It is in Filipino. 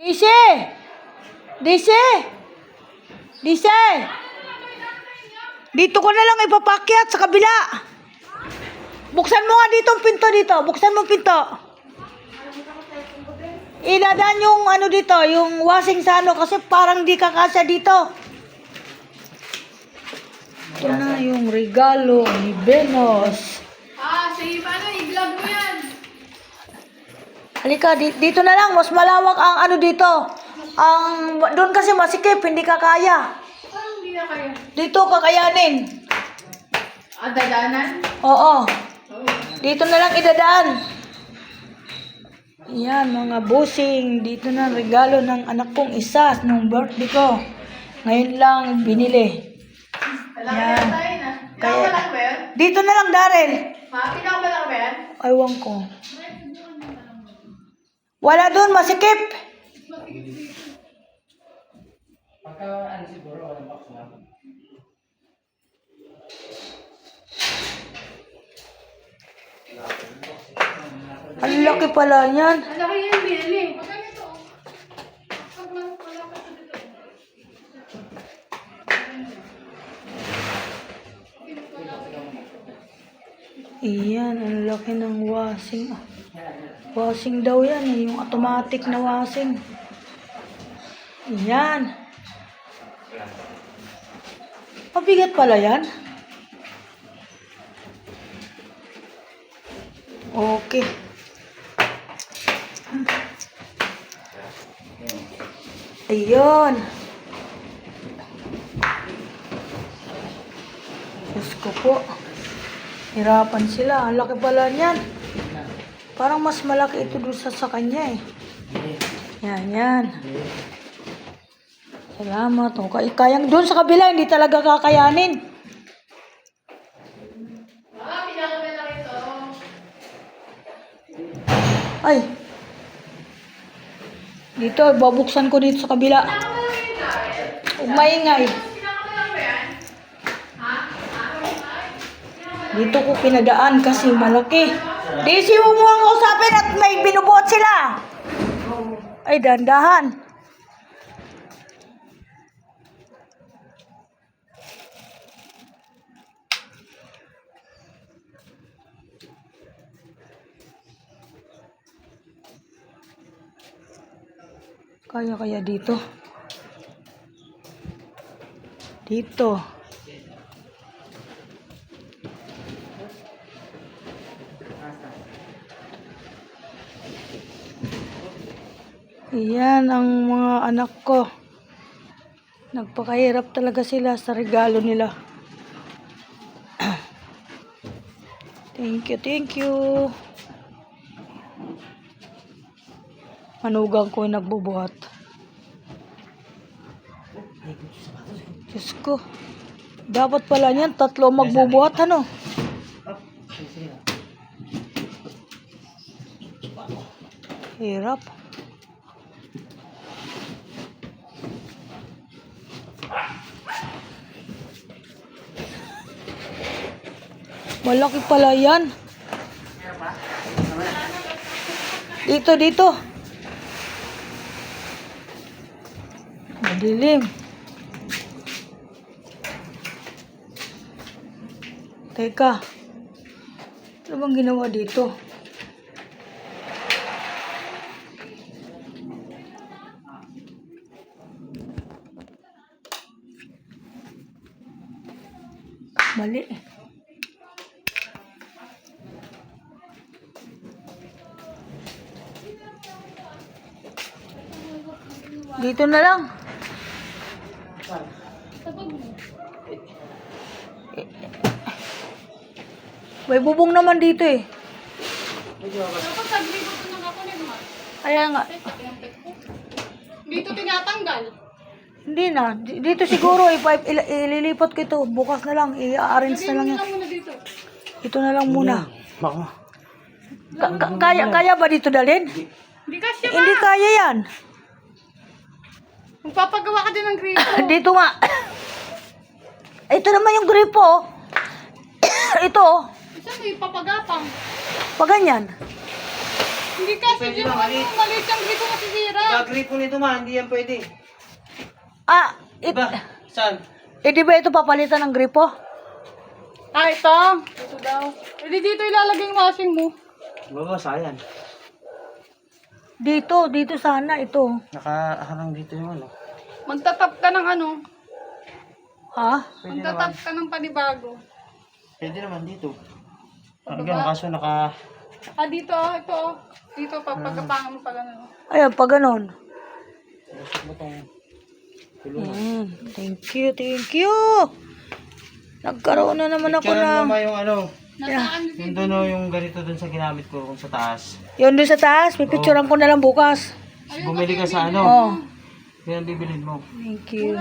Dise! Dise! Dise! Dito ko na lang ipapakyat sa kabila. Buksan mo nga dito ang pinto dito. Buksan mo ang pinto. Iladaan yung ano dito, yung washing sa ano kasi parang di kakasya dito. Ito na yung regalo ni Benos. Sige, paano? I-vlog mo yan. Halika, dito na lang. Mas malawak ang ano dito. Doon kasi masikip, hindi ka kaya. Parang hindi na kaya. Dito kakayanin. Dadanan? Oo. Dito na lang idadaan. Yan, mga busing. Dito na ang regalo ng anak kong isa nung birthday ko. Ngayon lang binili. Alam Yan. tayo na. Kaya- Pinakamalaki ba yan? Dito na lang, Daryl. Pinakamalaki ba yan? Aywan ko. Wala doon, masikip. Pagka ano siguro, walang box na. Ang laki pala yan. Ang laki yan, binili. Magkano ito? Pag malaki ito dito. Iyan, ang laki ng washing. Washing daw yan eh, yung automatic na washing. Iyan. Mabigat pala yan. Okay. Ayun. Diyos ko po. Hirapan sila. Ang laki pala niyan. Parang mas malaki ito doon sa kanya eh. Yan. Salamat. Okay. Kayang doon sa kabila, hindi talaga kakayanin. Pinakamalaki ito. Ay. Dito, babuksan ko dito sa kabila. Pinakamalaki ito. Huwag maingay. Pinakamalaki ba yan? Dito ko pinadaan kasi malaki. Daisy, huwag mo ang kausapin at may binubuhat sila. Ay, dandahan. Kaya dito. Dito. Iyan ang mga anak ko. Nagpakahirap talaga sila sa regalo nila. Thank you. Manugang ko yung nagbubuhat. Diyos ko. Dapat pala niyan, 3 magbubuhat, ano? Hirap. Malaki pala yan. Dito. Madilim. Teka. Ano bang ginawa dito? Mali. Dito na lang. May bubong naman dito eh. Dapat naglibot ko ng ako ni Ma. Kaya nga. Dito tinatanggal. Hindi na. Dito siguro ililipat ko ito. Bukas na lang. I-arrange na lang yan. Lagyan mo na muna dito. Ito na lang muna. Bako. Kaya ba dito dalhin? Hindi kasya ba? Hindi kaya yan. Magpapagawa ka din ng gripo. Dito nga. Ito naman yung gripo. Ito. Isa mo ipapagapang. Pag ganyan. Hindi kasi Pwede yung na, maliit. maliit yung gripo masisira. Pag-gripo nito ma, hindi yan pwede. Ah, Diba? Saan? di ba ito papalitan ng gripo? Ah, ito. Ito daw. Hindi dito ilalagay yung washing mo. Baba, sayang. Dito sana ito. Nakaharang dito yung ano. Magtatap ka ng ano. Ha? Pwede Magtatap naman. ka ng panibago. Pwede naman dito. Pababa? Hanggang kaso naka... Ah, dito oh. Ito oh. Dito, pagkapangan mo pa gano'n. Ayan, pag ganon. Gusto mo tong tulungan. Thank you. Nagkaroon na naman ako Picturean mo ng... ma yung ano. Nasaan Yung doon o, yung ganito doon sa ginamit ko kung sa taas. Yun doon sa taas, pipicturean ko na lang bukas. Bumili ka sa ano. Oh, Yan ang bibilin mo. thank you.